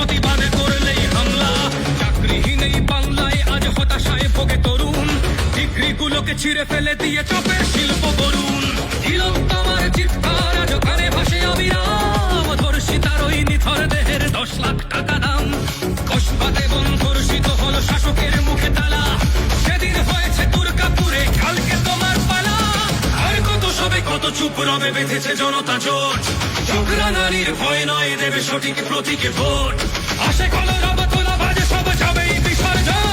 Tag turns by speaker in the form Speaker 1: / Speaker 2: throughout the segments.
Speaker 1: প্রতিবাদে করলেই হামলা। চাকরিহীন এই বাংলায় আজ হতাশায় ভোগে তরুণ, ডিগ্রিগুলোকে ছিঁড়ে ফেলে দিয়ে চপের শিল্প গড়ুন। তিলোত্তমার চিৎকার আজ কানে ভাসে অবিরাম, ধর্ষিতার ওই নিথর দেহের 10 লাখ টাকা দাম। কসবাতে বন্ধর্ষিত হলো শাসকের মুখে তালা, সেদিন হয়েছে দুর্গাপুরে, কালকে তোমার পালা। আর কত সবে কত চুপ রবে বেঁধেছে জনতা জোট, চোখ রাঙানির ভয় নয় দেবে সঠিক প্রতীকে ভোট। আসে কলরব তোলা বাজে সব যাবেই বিসর্জন।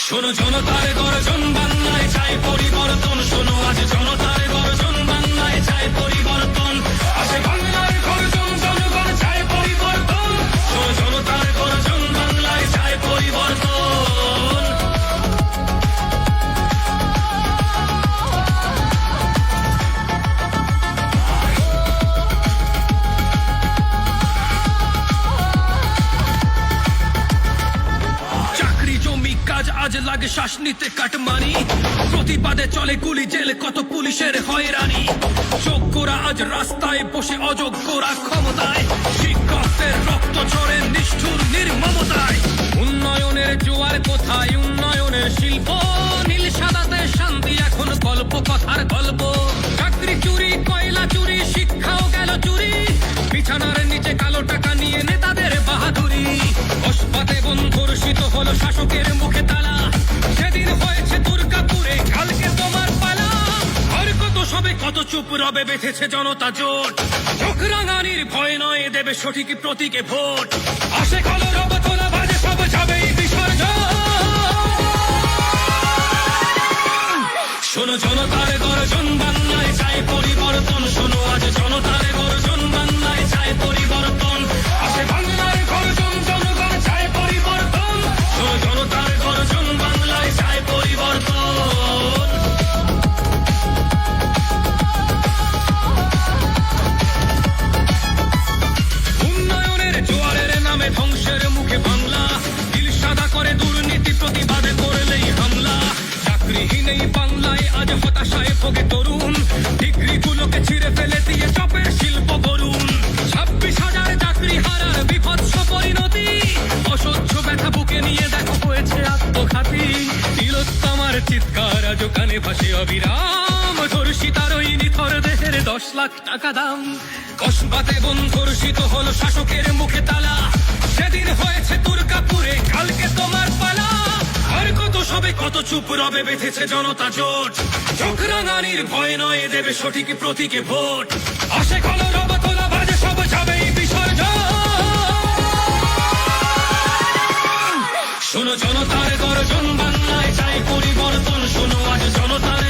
Speaker 1: শোনো জনতার গর্জন, বাংলায় চাই পরিবর্তন। শোনো আজ জনতার গর্জন, বাংলায় চাই পরিবর্তন। আসে বাংলার গর্জন, জনগণ চাই পরিবর্তন। শোনো জনতার গর্জন, বাংলায় চাই পরিবর্তন। চাকরি জমি কাজ আজ লাগে শ্বাস নিতে কাটমানি, প্রতিবাদে চলে গুলি জেল, কত পুলিশের হয়রানি। যোগ্যরা আজ রাস্তায় বসে, অযোগ্যরা ক্ষমতায়, শিক্ষকদের রক্ত ঝরে নিষ্ঠুর নির্মমতায়। উন্নয়নের জোয়ার কোথায়, উন্নয়নের শিল্প, নীল সাদাতে শান্তি এখন গল্প কথার গল্প। চাকরি চুরি, কয়লা চুরি, শিক্ষাও গেল চুরি, বিছানার নিচে কালো টাকা নিয়ে নেতাদের বাহাদুরি। কসবাতে বন্ধর্ষিত হলো শাসকের মুখে তালা, সেদিন হয়েছে দুর্গাপুরে, কালকে তোমার পালা। আর কত সবে কত চুপ রবে বেঁধেছে জনতা জোট, চোখ রাঙানির ভয় নয় দেবে সঠিক প্রতীকে ভোট। আসে কলরব তোলা বাজে সব যাবেই বিসর্জন। শোনো জনতার গর্জন, বাংলায় চাই পরিবর্তন। শোনো আজ জনতার গর্জন, বাংলায় চাই পরিবর্তন। আসে বাংলার গর্জন, জনগণ চাই পরিবর্তন। শোনো জনতার গর্জন, বাংলায় চাই পরিবর্তন। উন্নয়নের জোয়ারের নামে ধ্বংসের মুখে বাংলা, দিল সাদা করে দুর্নীতি প্রতিবাদে করলেই হামলা। চাকরিহীন এই বাংলায় আজ হতাশায় ভোগে তরুণ, ডিগ্রিগুলোকে ছিঁড়ে ফেলে দিয়ে চপের শিল্প গড়ুন। 26,000 চাকরি হারার বিভৎস পরিণতি, অসহ্য ব্যথা বুকে নিয়ে দেখো হয়েছে আত্মঘাতী। তিলোত্তমার চিৎকার আজ কানে ভাসে অবিরাম, ধর্ষিতার ওই নিথর দেহের 10 লাখ টাকা দাম। কসবাতে বন্ধর্ষিত হলো শাসকের মুখে তালা, সেদিন হয়েছে দুর্গাপুরে, কালকে তোমার পালা। আর কত সবে কত চুপ রবে বেঁধেছে জনতা জোট, চোখ রাঙানির ভয় নয় দেবে সঠিক প্রতীকে ভোট। আসে কলরব তোলা বাজে সব যাবেই বিসর্জন। শোনো জনতার গর্জন, বাংলায় চাই পরিবর্তন। শোনো আজ জনতার